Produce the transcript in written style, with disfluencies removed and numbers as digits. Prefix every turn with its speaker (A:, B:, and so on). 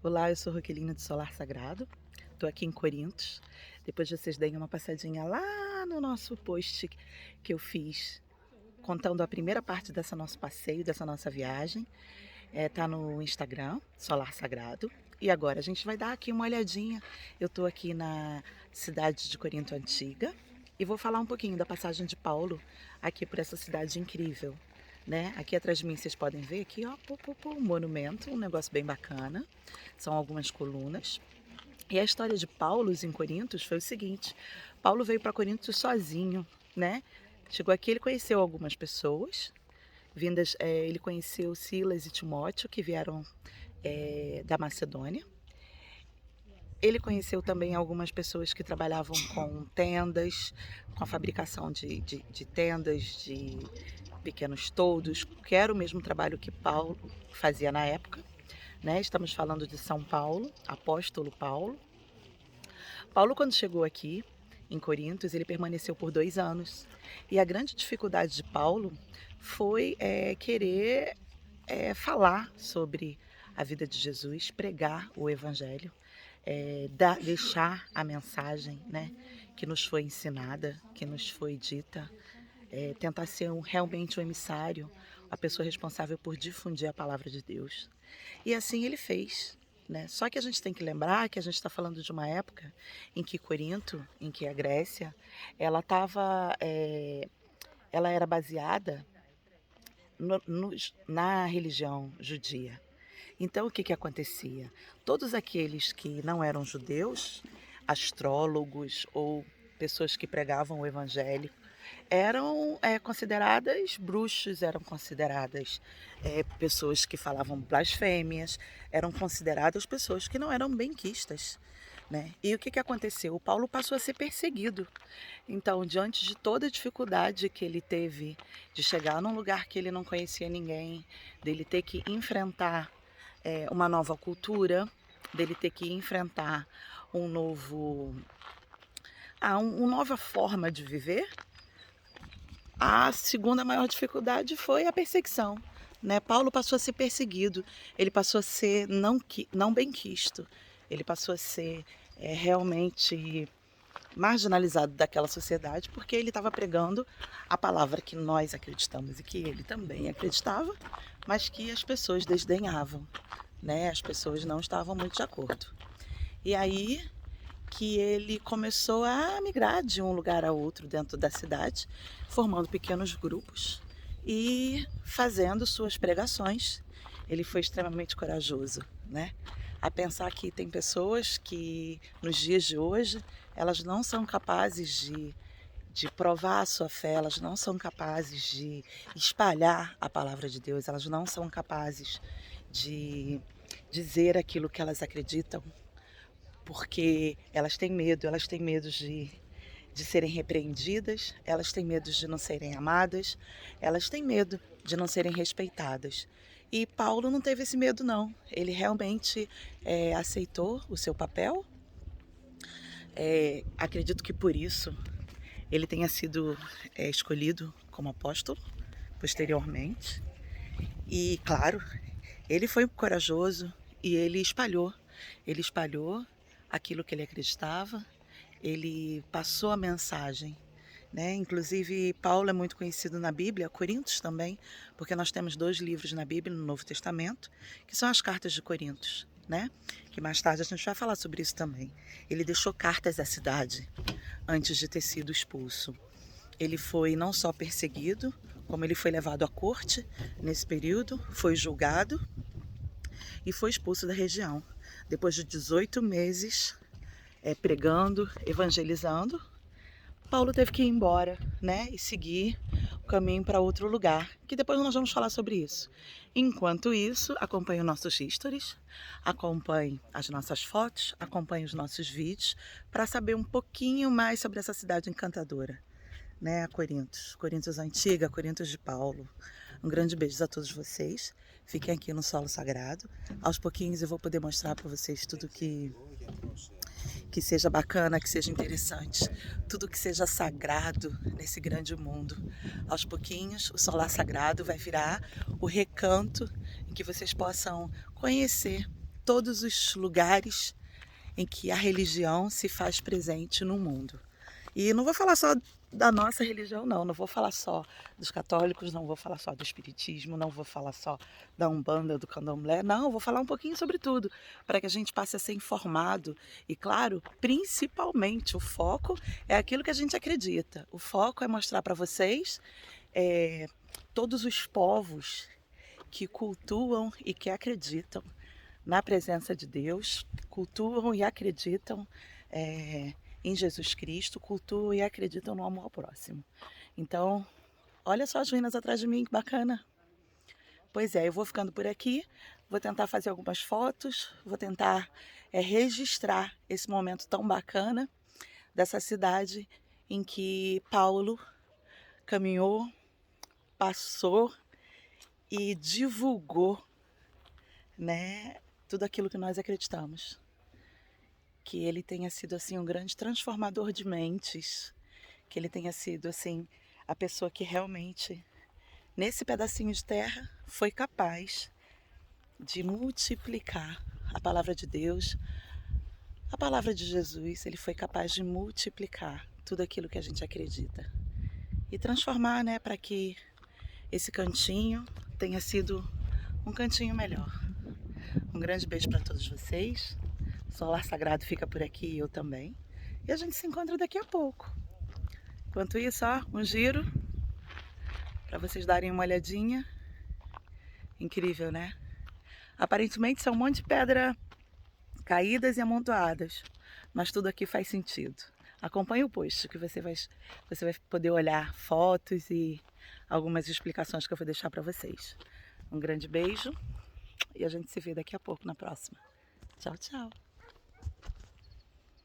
A: Olá, eu sou Roquelina do Solar Sagrado, estou aqui em Corintos. Depois vocês deem uma passadinha lá no nosso post que eu fiz, contando a primeira parte desse nosso passeio, dessa nossa viagem. Tá no Instagram, Solar Sagrado. E agora a gente vai dar aqui uma olhadinha. Eu estou aqui na cidade de Corinto Antiga e vou falar um pouquinho da passagem de Paulo aqui por essa cidade incrível, né? Aqui atrás de mim vocês podem ver aqui, ó, um monumento, um negócio bem bacana. São algumas colunas. E a história de Paulo em Corintos foi o seguinte: Paulo veio para Corinto sozinho, né? Chegou aqui, ele conheceu algumas pessoas, ele conheceu Silas e Timóteo, que vieram da Macedônia. Ele conheceu também algumas pessoas que trabalhavam com tendas, com a fabricação de tendas, de pequenos toldos, que era o mesmo trabalho que Paulo fazia na época, né? Estamos falando de São Paulo, apóstolo Paulo. Paulo, quando chegou aqui em Corintos, ele permaneceu por 2 anos. E a grande dificuldade de Paulo foi querer falar sobre a vida de Jesus, pregar o Evangelho, deixar a mensagem, né, que nos foi ensinada, que nos foi dita, tentar ser realmente um emissário, a pessoa responsável por difundir a palavra de Deus. E assim ele fez. Né? Só que a gente tem que lembrar que a gente está falando de uma época em que Corinto, em que a Grécia, ela estava, ela era baseada na religião judia. Então o que, que acontecia? Todos aqueles que não eram judeus, astrólogos ou pessoas que pregavam o evangelho, eram consideradas bruxos, eram consideradas pessoas que falavam blasfêmias, eram consideradas pessoas que não eram benquistas. Né? E o que, que aconteceu? O Paulo passou a ser perseguido. Então, diante de toda a dificuldade que ele teve de chegar num lugar que ele não conhecia ninguém, dele ter que enfrentar uma nova cultura, dele ter que enfrentar um novo, uma nova forma de viver, a segunda maior dificuldade foi a perseguição. Né? Paulo passou a ser perseguido, ele passou a ser não benquisto, ele passou a ser realmente marginalizado daquela sociedade, porque ele estava pregando a palavra que nós acreditamos e que ele também acreditava, mas que as pessoas desdenhavam, né? As pessoas não estavam muito de acordo. E aí que ele começou a migrar de um lugar a outro dentro da cidade, formando pequenos grupos e fazendo suas pregações. Ele foi extremamente corajoso, né? A pensar que tem pessoas que nos dias de hoje elas não são capazes de provar a sua fé, elas não são capazes de espalhar a palavra de Deus, elas não são capazes de dizer aquilo que elas acreditam, porque elas têm medo de serem repreendidas, elas têm medo de não serem amadas, elas têm medo de não serem respeitadas. E Paulo não teve esse medo, não. Ele realmente aceitou o seu papel. Acredito que por isso ele tenha sido escolhido como apóstolo posteriormente. E, claro, ele foi corajoso e ele espalhou aquilo que ele acreditava, ele passou a mensagem. Né? Inclusive, Paulo é muito conhecido na Bíblia, Coríntios também, porque nós temos 2 livros na Bíblia, no Novo Testamento, que são as cartas de Coríntios, né? Que mais tarde a gente vai falar sobre isso também. Ele deixou cartas à cidade antes de ter sido expulso. Ele foi não só perseguido, como ele foi levado à corte nesse período, foi julgado e foi expulso da região. Depois de 18 meses pregando, evangelizando, Paulo teve que ir embora, né, e seguir o caminho para outro lugar, que depois nós vamos falar sobre isso. Enquanto isso, acompanhe os nossos stories, acompanhe as nossas fotos, acompanhe os nossos vídeos, para saber um pouquinho mais sobre essa cidade encantadora, né, Corintos. Corintos Antiga, Corintos de Paulo. Um grande beijo a todos vocês. Fiquem aqui no solo sagrado. Aos pouquinhos eu vou poder mostrar para vocês tudo que seja bacana, que seja interessante, tudo que seja sagrado nesse grande mundo. Aos pouquinhos, o Solar Sagrado vai virar o recanto em que vocês possam conhecer todos os lugares em que a religião se faz presente no mundo. E não vou falar só da nossa religião, não vou falar só dos católicos, não vou falar só do espiritismo, não vou falar só da Umbanda, do Candomblé, não, vou falar um pouquinho sobre tudo, para que a gente passe a ser informado e, claro, principalmente o foco é aquilo que a gente acredita. O foco é mostrar para vocês todos os povos que cultuam e que acreditam na presença de Deus, cultuam e acreditam em Jesus Cristo, cultuam e acreditam no amor ao próximo. Então, olha só as ruínas atrás de mim, que bacana. Pois é, eu vou ficando por aqui, vou tentar fazer algumas fotos, vou tentar registrar esse momento tão bacana dessa cidade em que Paulo caminhou, passou e divulgou, né, tudo aquilo que nós acreditamos. Que ele tenha sido assim um grande transformador de mentes, que ele tenha sido assim a pessoa que realmente nesse pedacinho de terra foi capaz de multiplicar a palavra de Deus, a palavra de Jesus. Ele foi capaz de multiplicar tudo aquilo que a gente acredita e transformar, né, para que esse cantinho tenha sido um cantinho melhor. Um grande beijo para todos vocês. Solar Sagrado fica por aqui e eu também. E a gente se encontra daqui a pouco. Enquanto isso, ó, um giro para vocês darem uma olhadinha. Incrível, né? Aparentemente são um monte de pedra caídas e amontoadas, mas tudo aqui faz sentido. Acompanhe o post que você vai poder olhar fotos e algumas explicações que eu vou deixar para vocês. Um grande beijo e a gente se vê daqui a pouco na próxima. Tchau, tchau!